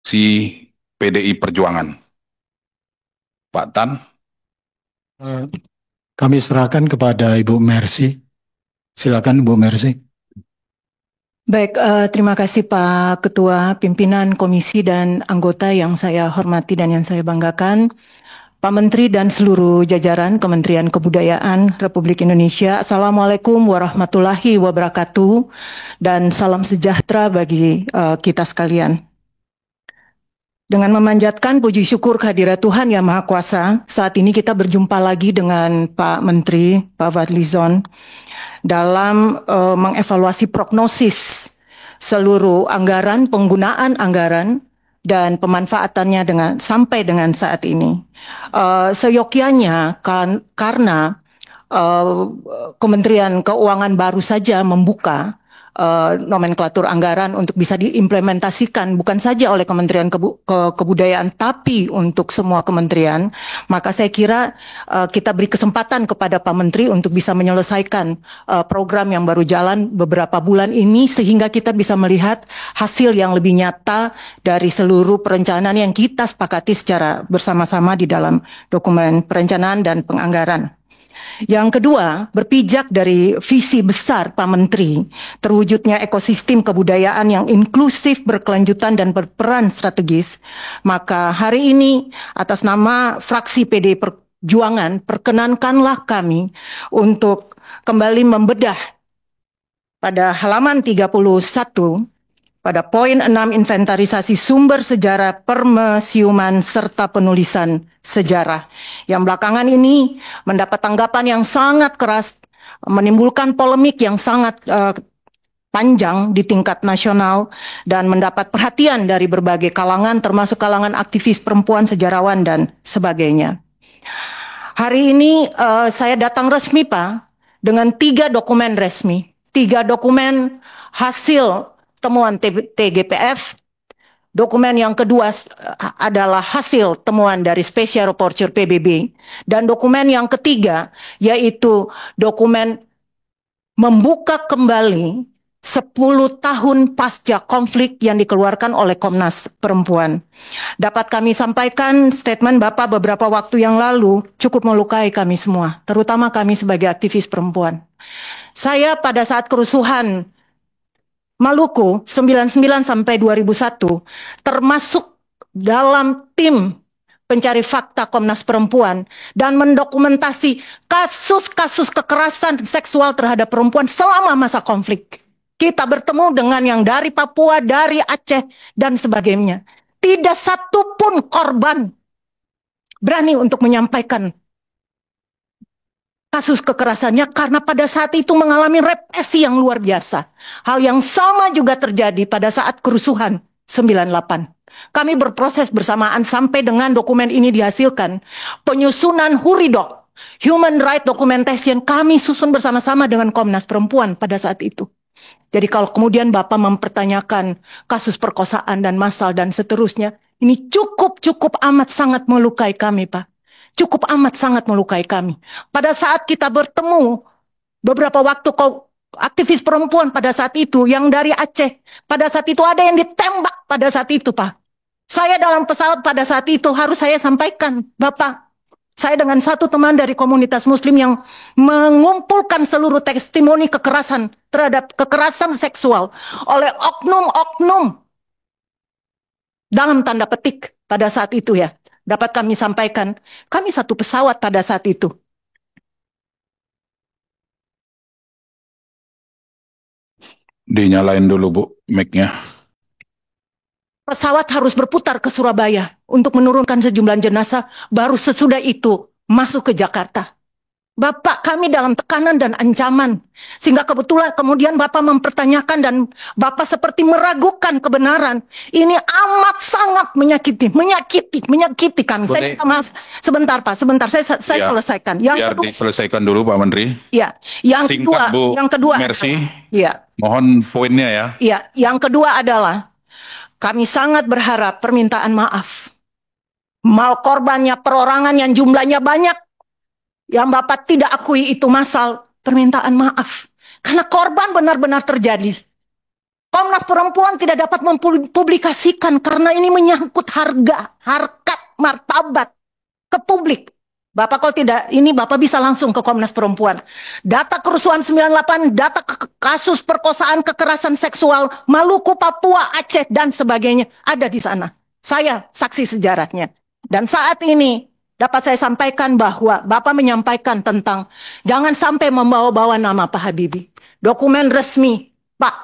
si PDI Perjuangan. Pak Tan. Kami serahkan kepada Ibu Mercy. Silakan Ibu Mercy. Baik, terima kasih Pak Ketua, pimpinan komisi dan anggota yang saya hormati dan yang saya banggakan. Pak Menteri dan seluruh jajaran Kementerian Kebudayaan Republik Indonesia. Assalamualaikum warahmatullahi wabarakatuh dan salam sejahtera bagi kita sekalian. Dengan memanjatkan puji syukur kehadirat Tuhan Yang Maha Kuasa, saat ini kita berjumpa lagi dengan Pak Menteri, Pak Fadlizon, dalam mengevaluasi prognosis seluruh anggaran, penggunaan anggaran, dan pemanfaatannya sampai dengan saat ini. Seyogyanya karena Kementerian Keuangan baru saja membuka nomenklatur anggaran untuk bisa diimplementasikan bukan saja oleh Kementerian Kebudayaan tapi untuk semua kementerian, maka saya kira kita beri kesempatan kepada Pak Menteri untuk bisa menyelesaikan program yang baru jalan beberapa bulan ini sehingga kita bisa melihat hasil yang lebih nyata dari seluruh perencanaan yang kita sepakati secara bersama-sama di dalam dokumen perencanaan dan penganggaran. Yang kedua, berpijak dari visi besar Pak Menteri, terwujudnya ekosistem kebudayaan yang inklusif, berkelanjutan, dan berperan strategis, maka hari ini atas nama fraksi PD Perjuangan, perkenankanlah kami untuk kembali membedah pada halaman 31, pada poin 6 inventarisasi sumber sejarah permusiuman serta penulisan sejarah. Yang belakangan ini mendapat tanggapan yang sangat keras, menimbulkan polemik yang sangat panjang di tingkat nasional dan mendapat perhatian dari berbagai kalangan termasuk kalangan aktivis perempuan, sejarawan, dan sebagainya. Hari ini saya datang resmi Pak dengan 3 dokumen resmi, 3 dokumen hasil temuan TGPF. Dokumen yang kedua adalah hasil temuan dari Special Rapporteur PBB. Dan dokumen yang ketiga yaitu dokumen membuka kembali 10 tahun pasca konflik yang dikeluarkan oleh Komnas Perempuan. Dapat kami sampaikan statement Bapak beberapa waktu yang lalu cukup melukai kami semua, terutama kami sebagai aktivis perempuan. Saya pada saat kerusuhan Maluku 99 sampai 2001 termasuk dalam tim pencari fakta Komnas Perempuan dan mendokumentasi kasus-kasus kekerasan seksual terhadap perempuan selama masa konflik. Kita bertemu dengan yang dari Papua, dari Aceh, dan sebagainya. Tidak satu pun korban berani untuk menyampaikan kasus kekerasannya karena pada saat itu mengalami represi yang luar biasa. Hal yang sama juga terjadi pada saat kerusuhan 98. Kami berproses bersamaan sampai dengan dokumen ini dihasilkan. Penyusunan HURIDOC, Human Right Documentation, kami susun bersama-sama dengan Komnas Perempuan pada saat itu. Jadi kalau kemudian Bapak mempertanyakan kasus perkosaan dan massal dan seterusnya, ini cukup amat sangat melukai kami, Pak. Cukup amat sangat melukai kami. Pada saat kita bertemu, beberapa waktu aktivis perempuan pada saat itu, yang dari Aceh, pada saat itu ada yang ditembak pada saat itu, Pak. Saya dalam pesawat pada saat itu harus saya sampaikan, Bapak, saya dengan satu teman dari komunitas muslim yang mengumpulkan seluruh testimoni kekerasan terhadap kekerasan seksual oleh oknum-oknum dalam tanda petik pada saat itu ya. Dapat kami sampaikan, kami satu pesawat pada saat itu. Dinyalain dulu Bu, mic-nya. Pesawat harus berputar ke Surabaya untuk menurunkan sejumlah jenazah, baru sesudah itu masuk ke Jakarta. Bapak kami dalam tekanan dan ancaman, sehingga kebetulan kemudian Bapak mempertanyakan dan Bapak seperti meragukan kebenaran. Ini amat sangat menyakiti kami. Boleh. Saya minta maaf, sebentar Pak, sebentar saya Ya, selesaikan. Biar diselesaikan dulu Pak Menteri. Ya, yang Singkat, kedua, Bu yang kedua, Mercy. ya, Mohon poinnya ya. ya, yang kedua adalah kami sangat berharap permintaan maaf. Mal korbannya perorangan yang jumlahnya banyak, yang Bapak tidak akui itu massal, permintaan maaf. Karena korban benar-benar terjadi. Komnas Perempuan tidak dapat mempublikasikan karena ini menyangkut harkat, martabat ke publik. Bapak kalau tidak, ini Bapak bisa langsung ke Komnas Perempuan. Data kerusuhan 98, data kasus perkosaan, kekerasan seksual, Maluku, Papua, Aceh, dan sebagainya ada di sana. Saya saksi sejarahnya. Dan saat ini dapat saya sampaikan bahwa Bapak menyampaikan tentang jangan sampai membawa-bawa nama Pak Habibie. Dokumen resmi Pak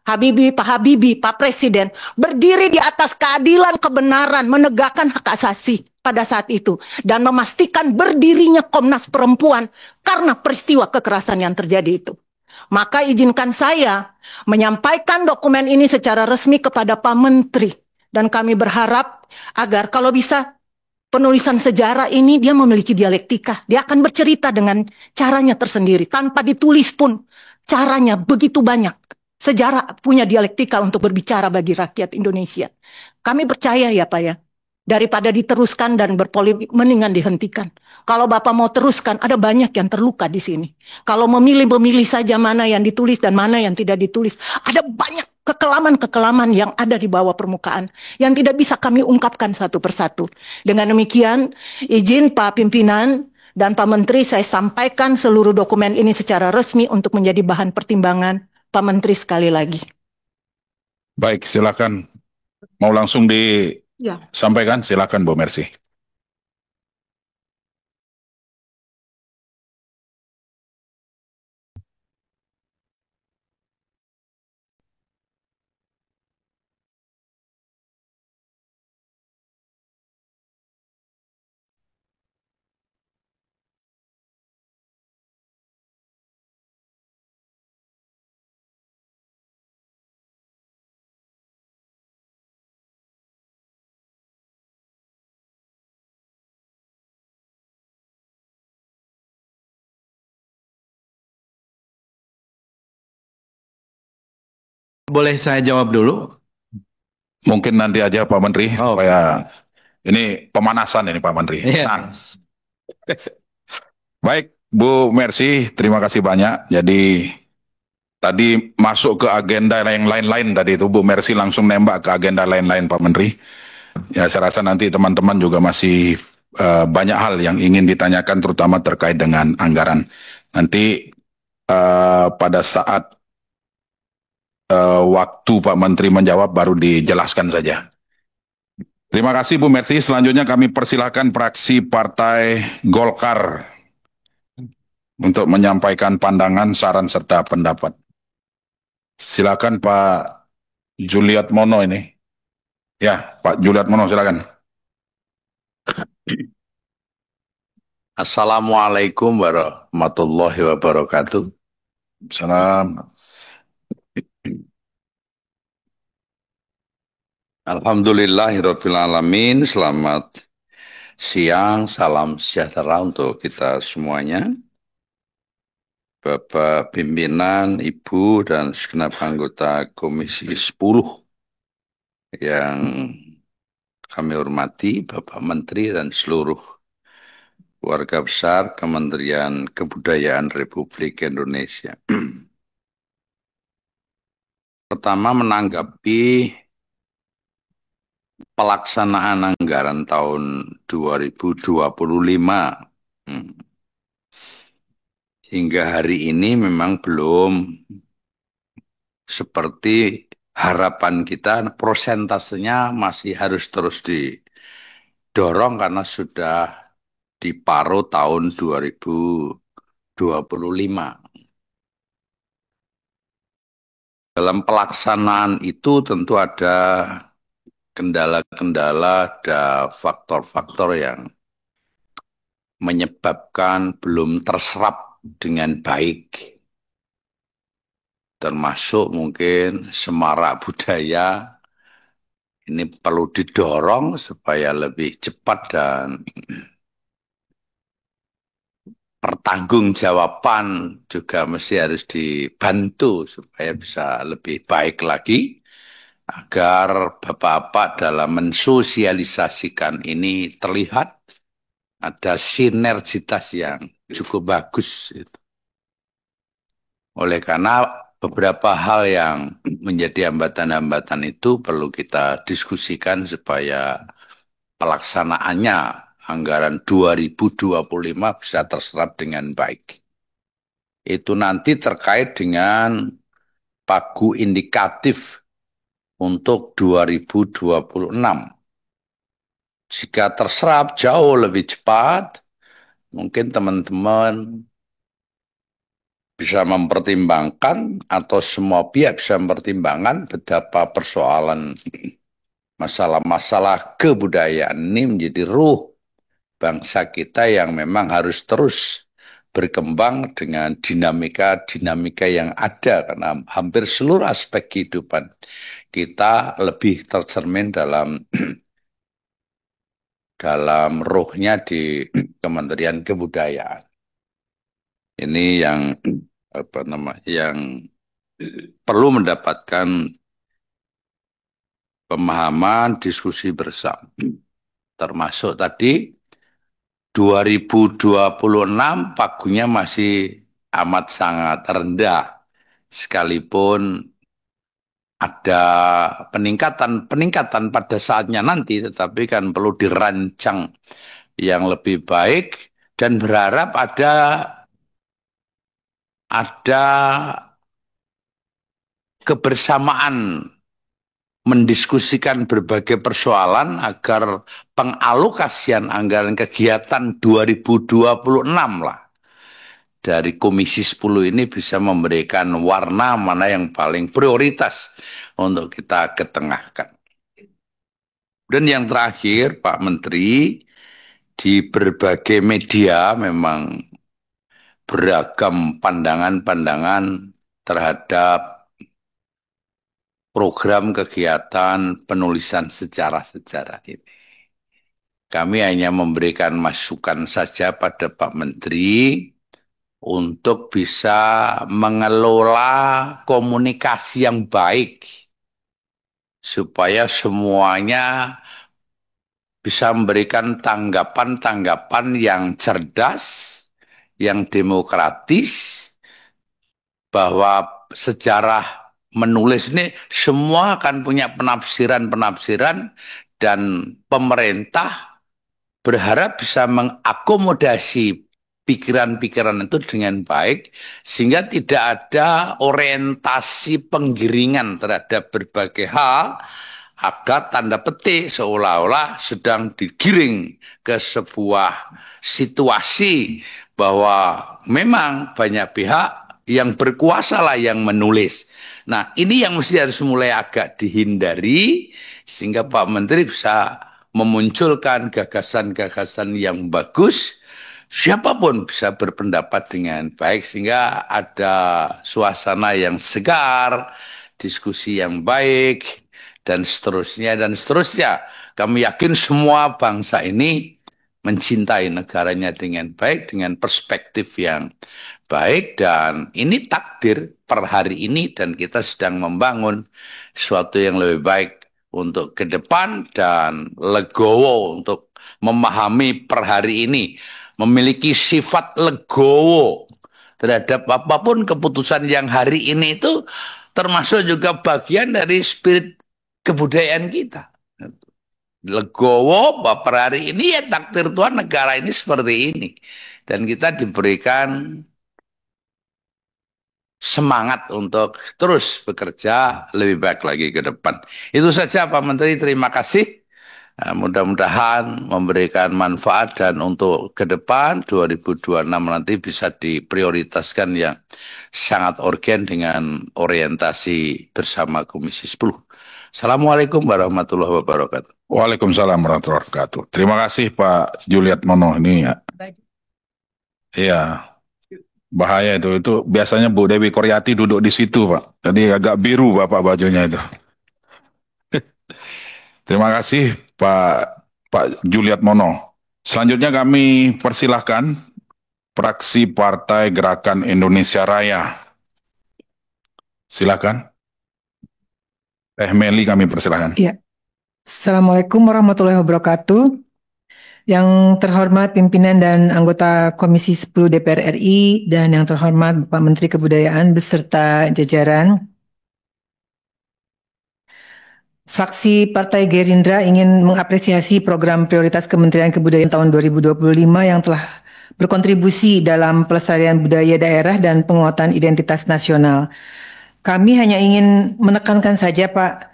Habibie, Pak Habibie, Pak Presiden berdiri di atas keadilan, kebenaran, menegakkan hak asasi pada saat itu dan memastikan berdirinya Komnas Perempuan karena peristiwa kekerasan yang terjadi itu. Maka izinkan saya menyampaikan dokumen ini secara resmi kepada Pak Menteri dan kami berharap agar kalau bisa penulisan sejarah ini dia memiliki dialektika. Dia akan bercerita dengan caranya tersendiri tanpa ditulis pun caranya begitu banyak. Sejarah punya dialektika untuk berbicara bagi rakyat Indonesia. Kami percaya ya Pak ya, daripada diteruskan dan berpolemik, mendingan dihentikan. Kalau Bapak mau teruskan, ada banyak yang terluka di sini. Kalau memilih saja mana yang ditulis dan mana yang tidak ditulis, ada banyak kekelaman-kekelaman yang ada di bawah permukaan yang tidak bisa kami ungkapkan satu persatu. Dengan demikian, izin Pak Pimpinan dan Pak Menteri, saya sampaikan seluruh dokumen ini secara resmi untuk menjadi bahan pertimbangan Pak Menteri sekali lagi. Baik, silakan. Mau langsung disampaikan? Silakan Bu Mercy. Boleh saya jawab dulu? Mungkin nanti aja Pak Menteri, Oh. supaya ini pemanasan ini Pak Menteri. Iya. Nah, baik, Bu Mercy, terima kasih banyak. Jadi tadi masuk ke agenda yang lain-lain tadi itu Bu Mercy langsung nembak ke agenda lain-lain Pak Menteri. Ya saya rasa nanti teman-teman juga masih banyak hal yang ingin ditanyakan terutama terkait dengan anggaran. Nanti pada saat waktu Pak Menteri menjawab baru dijelaskan saja. Terima kasih Bu Mercy. Selanjutnya kami persilahkan fraksi Partai Golkar untuk menyampaikan pandangan, saran, serta pendapat. Silakan Pak Juliat Mono ini. Ya, Pak Juliat Mono, silakan. Assalamualaikum warahmatullahi wabarakatuh. Salam. Alhamdulillahirabbil alamin. Selamat siang, salam sejahtera untuk kita semuanya. Bapak pimpinan, Ibu dan segenap anggota Komisi 10 yang kami hormati, Bapak Menteri dan seluruh keluarga besar Kementerian Kebudayaan Republik Indonesia. Pertama, menanggapi pelaksanaan anggaran tahun 2025. Hingga hari ini memang belum seperti harapan kita, prosentasenya masih harus terus didorong karena sudah di paruh tahun 2025. Dalam pelaksanaan itu tentu ada kendala-kendala, ada faktor-faktor yang menyebabkan belum terserap dengan baik. Termasuk mungkin semarak budaya, ini perlu didorong supaya lebih cepat dan pertanggungjawaban juga mesti harus dibantu supaya bisa lebih baik lagi agar bapak-bapak dalam mensosialisasikan ini terlihat ada sinergitas yang cukup bagus. Oleh karena beberapa hal yang menjadi hambatan-hambatan itu perlu kita diskusikan supaya pelaksanaannya anggaran 2025 bisa terserap dengan baik. Itu nanti terkait dengan pagu indikatif untuk 2026. Jika terserap jauh lebih cepat, mungkin teman-teman bisa mempertimbangkan atau semua pihak bisa mempertimbangkan betapa persoalan masalah-masalah kebudayaan ini menjadi ruh bangsa kita yang memang harus terus berkembang dengan dinamika-dinamika yang ada karena hampir seluruh aspek kehidupan kita lebih tercermin dalam ruhnya di Kementerian Kebudayaan. Ini yang yang perlu mendapatkan pemahaman diskusi bersama. Termasuk tadi 2026 pagunya masih amat sangat rendah. Sekalipun ada peningkatan pada saatnya nanti, tetapi kan perlu dirancang yang lebih baik dan berharap ada kebersamaan mendiskusikan berbagai persoalan agar pengalokasian anggaran kegiatan 2026 lah dari Komisi 10 ini bisa memberikan warna mana yang paling prioritas untuk kita ketengahkan. Dan yang terakhir, Pak Menteri, di berbagai media memang beragam pandangan-pandangan terhadap program kegiatan penulisan sejarah-sejarah ini. Kami hanya memberikan masukan saja pada Pak Menteri untuk bisa mengelola komunikasi yang baik supaya semuanya bisa memberikan tanggapan-tanggapan yang cerdas, yang demokratis, bahwa sejarah menulis ini semua akan punya penafsiran-penafsiran dan pemerintah berharap bisa mengakomodasi pikiran-pikiran itu dengan baik sehingga tidak ada orientasi penggiringan terhadap berbagai hal agar tanda petik seolah-olah sedang digiring ke sebuah situasi bahwa memang banyak pihak yang berkuasa lah yang menulis. Nah, ini yang mesti harus mulai agak dihindari sehingga Pak Menteri bisa memunculkan gagasan-gagasan yang bagus. Siapapun bisa berpendapat dengan baik sehingga ada suasana yang segar, diskusi yang baik, dan seterusnya, dan seterusnya. Kami yakin semua bangsa ini mencintai negaranya dengan baik, dengan perspektif yang baik, dan ini takdir per hari ini, dan kita sedang membangun sesuatu yang lebih baik untuk ke depan, dan legowo untuk memahami per hari ini, memiliki sifat legowo terhadap apapun keputusan yang hari ini itu termasuk juga bagian dari spirit kebudayaan kita. Legowo per hari ini ya takdir Tuhan negara ini seperti ini. Dan kita diberikan semangat untuk terus bekerja lebih baik lagi ke depan. Itu saja Pak Menteri, terima kasih. Mudah-mudahan memberikan manfaat dan untuk ke depan 2026 nanti bisa diprioritaskan yang sangat urgen dengan orientasi bersama Komisi 10. Assalamualaikum warahmatullahi wabarakatuh. Waalaikumsalam warahmatullahi wabarakatuh. Terima kasih Pak Juliat Mono ini ya. Iya, bahaya itu biasanya Bu Dewi Koryati duduk di situ Pak. Jadi agak biru Bapak bajunya itu. Terima kasih Pak Juliat Mono. Selanjutnya kami persilahkan fraksi Partai Gerakan Indonesia Raya. Silakan. Meli kami persilahkan. Ya. Assalamualaikum warahmatullahi wabarakatuh. Yang terhormat pimpinan dan anggota Komisi 10 DPR RI dan yang terhormat Bapak Menteri Kebudayaan beserta jajaran. Fraksi Partai Gerindra ingin mengapresiasi program prioritas Kementerian Kebudayaan tahun 2025 yang telah berkontribusi dalam pelestarian budaya daerah dan penguatan identitas nasional. Kami hanya ingin menekankan saja, Pak,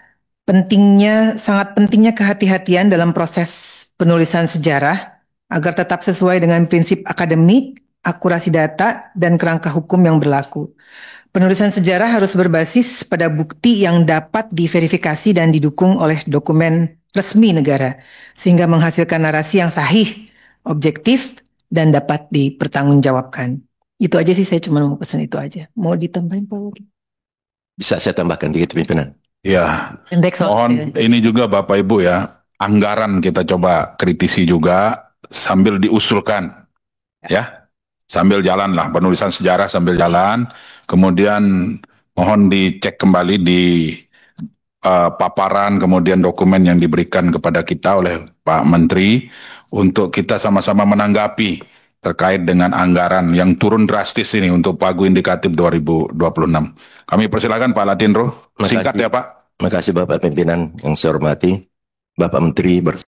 sangat pentingnya kehati-hatian dalam proses penulisan sejarah agar tetap sesuai dengan prinsip akademik, akurasi data, dan kerangka hukum yang berlaku. Penulisan sejarah harus berbasis pada bukti yang dapat diverifikasi dan didukung oleh dokumen resmi negara, sehingga menghasilkan narasi yang sahih, objektif, dan dapat dipertanggungjawabkan. Itu aja sih, saya cuma mau pesan itu aja. Mau ditambahin, Pak Wuri? Bisa saya tambahkan dikit, pimpinan? Ya, Pendek soalnya. mohon ini juga Bapak Ibu ya, anggaran kita coba kritisi juga sambil diusulkan. Ya, sambil jalan lah, penulisan sejarah sambil jalan. Kemudian mohon dicek kembali di paparan, kemudian dokumen yang diberikan kepada kita oleh Pak Menteri untuk kita sama-sama menanggapi terkait dengan anggaran yang turun drastis ini untuk Pagu Indikatif 2026. Kami persilakan Pak Latindro. Singkat ya Pak. Terima kasih Bapak Pimpinan yang saya hormati, Bapak Menteri